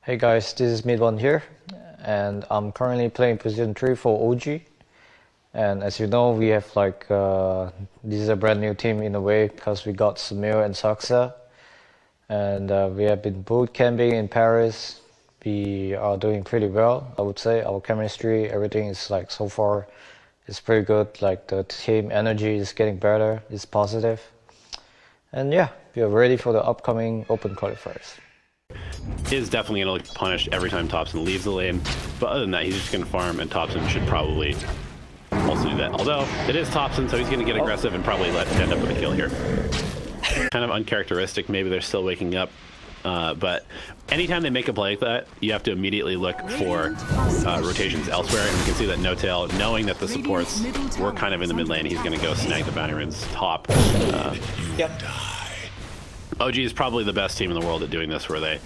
Hey guys, this is MidOne here, and I'm currently playing position 3 for OG. And as you know, we have this is a brand new team in a way because we got Samir and Saksa. And we have been boot camping in Paris. We are doing pretty well, I would say. Our chemistry, everything is so far is pretty good. The team energy is getting better, it's positive. And yeah, we are ready for the upcoming open qualifiers. Is definitely going to look punished every time Topson leaves the lane, but other than that, he's just going to farm, and Topson should probably also do that. Although, it is Topson, so he's going to get aggressive and probably end up with a kill here. Kind of uncharacteristic, maybe they're still waking up, but anytime they make a play like that, you have to immediately look for rotations elsewhere, and you can see that No-Tail, knowing that the supports were kind of in the mid lane, he's going to go snag the bounty runes top. Yep. OG is probably the best team in the world at doing this, where they...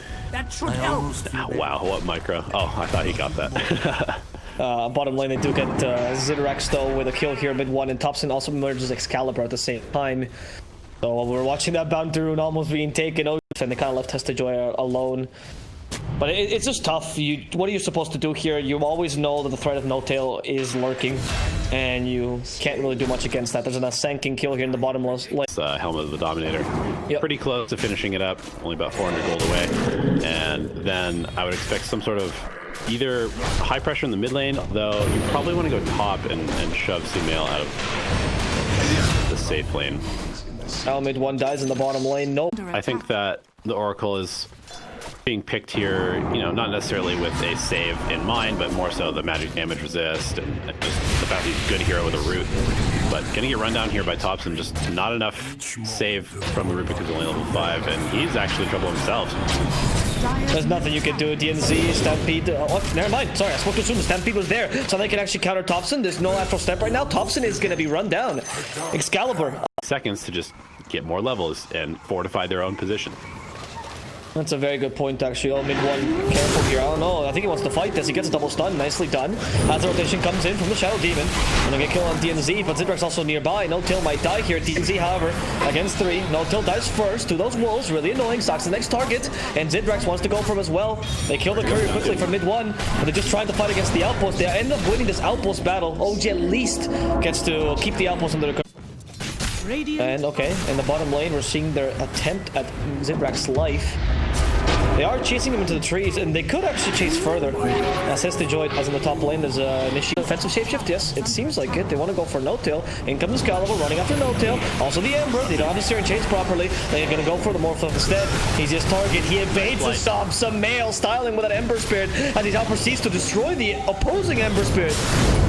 Wow, what micro? Oh, I thought he got that. Bottom lane, they do get Zidrex though with a kill here, MidOne, and Topson also merges Excalibur at the same time. So we're watching that bounty rune almost being taken, and they kind of left Hestajoy alone. But it's just tough. What are you supposed to do here? You always know that the threat of No-Tail is lurking, and you can't really do much against that. There's an Asenking kill here in the bottom lane. Helmet of the Dominator. Yep. Pretty close to finishing it up, only about 400 gold away. And then I would expect some sort of either high pressure in the mid lane, though you probably want to go top and shove Sumail out of the safe lane. MidOne dies in the bottom lane. No. I think that the Oracle is being picked here, not necessarily with a save in mind, but more so the magic damage resist and just the fact he's a good hero with a root. But getting a run down here by Topson, just not enough save from the root because he's only level 5, and he's actually in trouble himself. There's nothing you can do. DNZ, Stampede. Never mind. Sorry, I spoke too soon. The Stampede was there, so they can actually counter Topson. There's no Astral Step right now. Topson is going to be run down. Excalibur. Seconds to just get more levels and fortify their own position. That's a very good point, actually. Oh, MidOne, careful here. I don't know. I think he wants to fight this. He gets a double stun. Nicely done. As the rotation comes in from the Shadow Demon. Gonna get killed on DNZ, but Zidrex also nearby. No-Tail might die here. DNZ, however, against 3. No-Tail dies first to those wolves. Really annoying. Socks the next target. And Zidrex wants to go for him as well. They kill the courier quickly from MidOne, but they're just trying to fight against the outpost. They end up winning this outpost battle. OG at least gets to keep the outpost under the control. And okay, in the bottom lane, we're seeing their attempt at Zidrex's life. They are chasing him into the trees, and they could actually chase further. As Hestajoy, as in the top lane, there's an initial offensive shapeshift. Yes, it seems like it. They want to go for No-Tail. In comes Excalibur, running after No-Tail. Also the Ember. They don't have the Searing Chains properly. They're going to go for the Morphle instead. He's his target. He evades the stop. Sumail styling with that Ember Spirit, as he now proceeds to destroy the opposing Ember Spirit.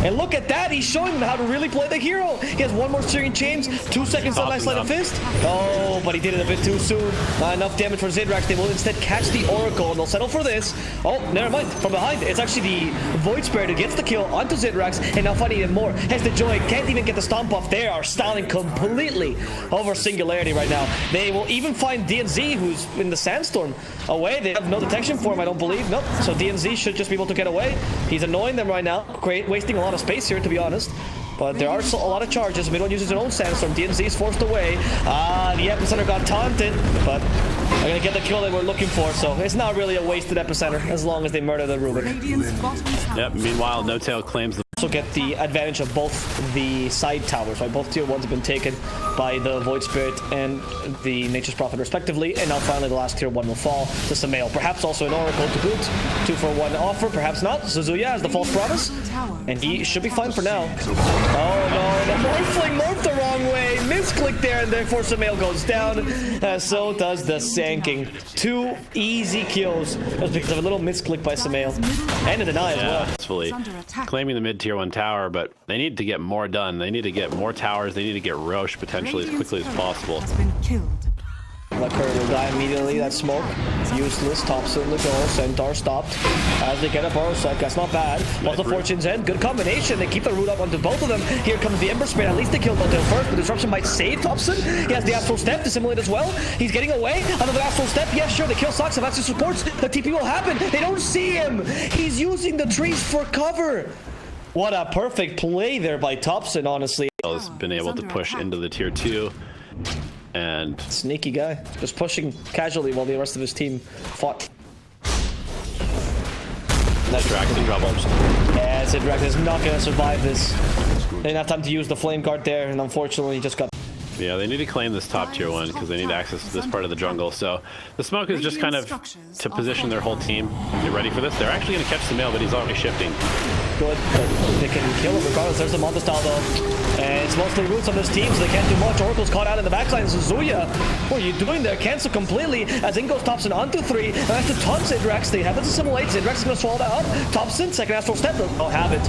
And look at that. He's showing them how to really play the hero. He has one more Searing Chains. 2 seconds on Nice Light of Fist. Oh, but he did it a bit too soon. Not enough damage for Zidrex. They will instead catch the Oracle, and they'll settle for this. Oh, never mind. From behind, it's actually the Void Spirit who gets the kill onto Zidrex, and now fighting even more. Hestajoy can't even get the stomp off. They are styling completely over Singularity right now. They will even find DNZ, who's in the Sandstorm, away. They have no detection for him, I don't believe. Nope. So DNZ should just be able to get away. He's annoying them right now, wasting a lot of space here, to be honest. But there are a lot of charges. MidOne uses his own Sandstorm. DNZ is forced away. The Epicenter got taunted, but they're going to get the kill they were looking for. So it's not really a wasted Epicenter as long as they murder the Rubik. Yep, meanwhile, No-Tail claims the... Also get the advantage of both the side towers, right? Both tier 1s have been taken by the Void Spirit and the Nature's Prophet respectively, and now finally the last tier 1 will fall to Sumail. Perhaps also an Oracle to boot. 2-for-1 offer, perhaps not. Suzuya has the false promise, and he should be fine for now. Oh no, the Morphling morphed the wrong way. Misclick there, and therefore Sumail goes down. So does the Sanking. 2 easy kills just because of a little misclick by Sumail. And a deny as well. Successfully claiming the mid-tier 1 tower, but they need to get more done. They need to get more towers. They need to get Roche potentially as quickly as possible. That Curry will die immediately. That smoke, useless. Topson the goal. Centaur stopped as they get a Burrow Suck. That's not bad. Also Fortune's End. Good combination. They keep the root up onto both of them. Here comes the Ember Spirit. At least they killed No-Tail first. The disruption might save Topson. He has the Astral Step to simulate as well. He's getting away. Another Astral Step. Yes, sure. They kill Socks. If that's supports, the TP will happen. They don't see him. He's using the trees for cover. What a perfect play there by Topson, honestly. Has been able to push into the tier 2. And sneaky guy, just pushing casually while the rest of his team fought. Sidrak in trouble. Yeah, Sidrak is not going to survive this. They didn't have time to use the flame guard there, and unfortunately, he just got. Yeah, they need to claim this top tier 1 because they need access to this part of the jungle. So the smoke is just kind of to position their whole team. They're ready for this. They're actually going to catch the mail, but he's already shifting. Good, but they can kill him regardless. There's the Monta style though. And it's mostly roots on this team, so they can't do much. Oracle's caught out in the backside. Suzuya, what are you doing there? Cancel completely as Ingo Thompson onto 3. And that's a ton Sidrex. They have this assimilate. Sidrex is going to swallow that up. Thompson, second astral step. Don't have it.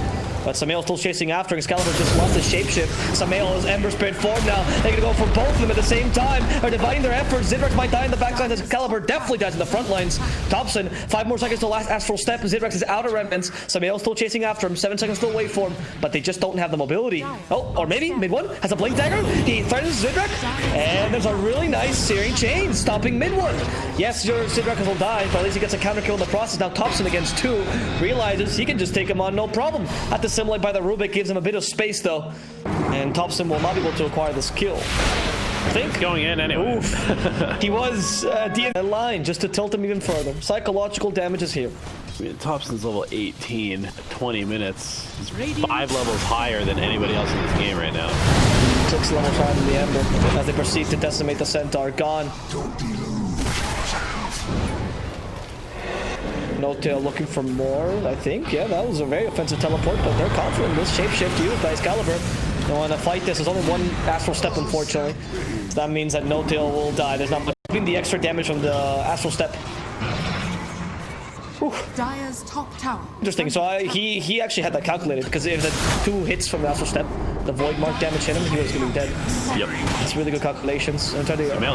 But Samael still chasing after. Excalibur just lost his shapeshift. Samael is Ember Spirit form now. They're going to go for both of them at the same time. They're dividing their efforts. Zidrex might die in the backside. Excalibur definitely dies in the front lines. Thompson, 5 more seconds to last astral step. Zidrex is out of remnants. Samael still chasing after him. 7 seconds to wait for him. But they just don't have the mobility. Oh, or maybe MidOne has a blink dagger. He threatens Zidrex. And there's a really nice searing chain stopping MidOne. Yes, your Zidrex will die, but at least he gets a counter kill in the process. Now Thompson against 2 realizes he can just take him on no problem. At the simulate by the Rubik gives him a bit of space though, and Thompson will not be able to acquire this kill. I think Going in anyway. Oof. He was in line just to tilt him even further. Psychological damage is here. I mean, Thompson's level 18, 20 minutes. He's 5 levels higher than anybody else in this game right now. 6 levels higher than the Ember as they proceed to decimate the Centaur. Gone. No Tail looking for more, I think. Yeah, that was a very offensive teleport, but they're confident in this shapeshift used by Excalibur. They want to fight this. There's only 1 astral step, unfortunately. So that means that No Tail will die. There's not much. The extra damage from the astral step. Dire's top tower. Interesting. So he actually had that calculated because if the 2 hits from the astral step, the void mark damage hit him, he was going to be dead. Yep. It's really good calculations. I'm trying to get the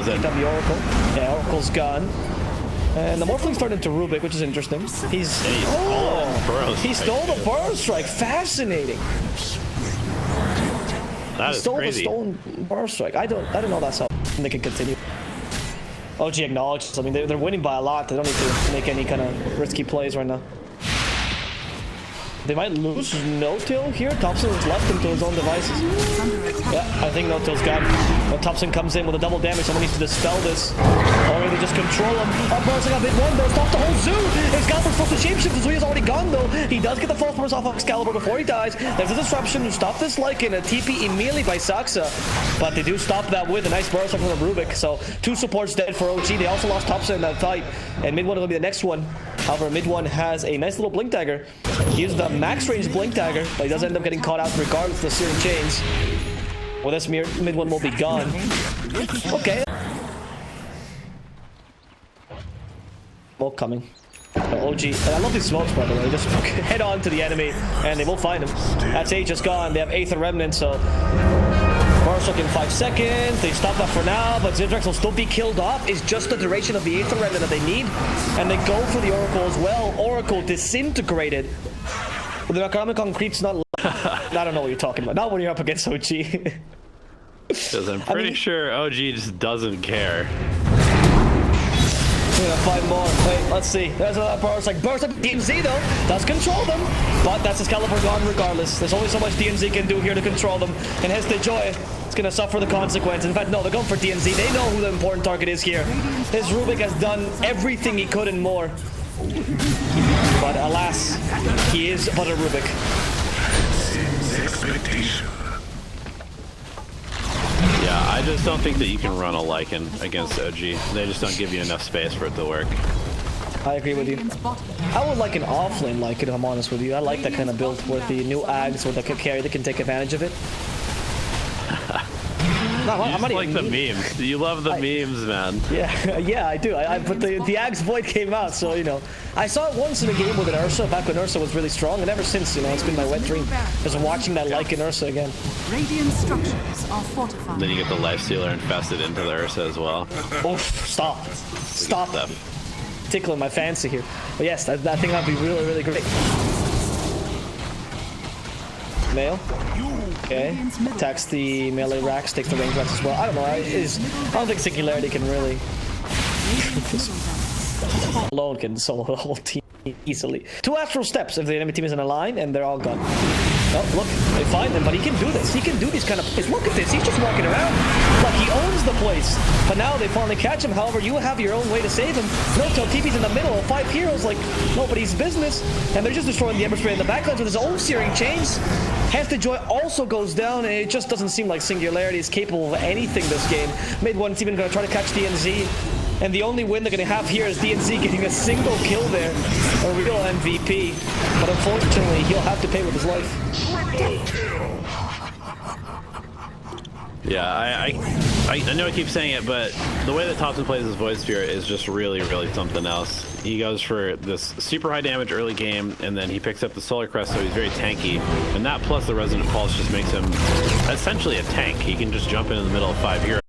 Oracle. Yeah, Oracle's gone. And the Morphling started into Rubik, which is interesting. He stole the Burrow Strike. Fascinating. That is crazy. He stole the stolen Burrow Strike. I don't know that's how they can continue. OG acknowledges. I mean, they're winning by a lot. They don't need to make any kind of risky plays right now. They might lose No Tail here. Thompson has left him to his own devices. Yeah, I think No Tail's gone. But Thompson comes in with a double damage. Someone needs to dispel this. Or maybe just control him. Burst got MidOne though. Stop the whole zoo. Excalibur's supposed to shapeshift. Zuya's already gone though. He does get the false burst off of Excalibur before he dies. There's a disruption to stop this Lycan. A TP immediately by Saxa. But they do stop that with a nice burst from the Rubik. So 2 supports dead for OG. They also lost Thompson in that fight. And MidOne will be the next one. However, MidOne has a nice little blink dagger. He uses the max range blink dagger, but he does end up getting caught out regardless of the searing chains. Well, this MidOne will be gone. Okay. Smoke coming. OG, and I love these smokes by the way. Just head on to the enemy, and they will find him. That's Aegis gone. They have Aether Remnant, so Burst in 5 seconds. They stop that for now, but Zidrex will still be killed off. It's just the duration of the Aether Remnant that they need, and they go for the Oracle as well. Oracle disintegrated. But the Necronomicon creep's not. I don't know what you're talking about. Not when you're up against OG. Because I'm pretty sure OG just doesn't care. Yeah, 5 more. Wait, let's see. There's a burst. Like burst up DMZ though. Does control them. But that's Excalibur gone regardless. There's only so much DMZ can do here to control them. And Heste Joy is gonna suffer the consequences. In fact, no, they're going for DMZ. They know who the important target is here. His Rubik has done everything he could and more. But alas, he is but a Rubik. Yeah, I just don't think that you can run a Lycan against OG. They just don't give you enough space for it to work. I agree with you. I would like an offlane Lycan, if I'm honest with you. I like that kind of build with the new Ags with the carry that can take advantage of it. No, I'm not like the memes. You love the memes, man. Yeah, yeah, I do. But the Ags Void came out, so, you know. I saw it once in a game with an Ursa, back when Ursa was really strong, and ever since, you know, it's been my wet dream. Just watching that Lycan Ursa again. Radiant structures are fortified. Then you get the Lifestealer infested into the Ursa as well. Oof, stop. Stop. Tickling my fancy here. But yes, that thing would be really, really great. Mail. Okay. Attacks the melee racks, takes the range racks as well. I don't know. I don't think Singularity can really. Alone can solo the whole team easily. 2 astral steps if the enemy team is in a line, and they're all gone. Oh, look, they find him, but he can do this. He can do these kind of plays. Look at this, he's just walking around like he owns the place. But now they finally catch him. However, you have your own way to save him. No, TV's in the middle of 5 heroes like nobody's business. And they're just destroying the Ember Spray in the backlines with his own Searing Chains. Hence the Joy also goes down, and it just doesn't seem like Singularity is capable of anything this game. MidOne's even going to try to catch DNZ. And the only win they're going to have here is DNZ getting a single kill there. A real MVP. But unfortunately, he'll have to pay with his life. Yeah, I know I keep saying it, but the way that Thompson plays his Void Sphere is just really, really something else. He goes for this super high damage early game, and then he picks up the Solar Crest, so he's very tanky. And that plus the Resonant Pulse just makes him essentially a tank. He can just jump in the middle of 5 heroes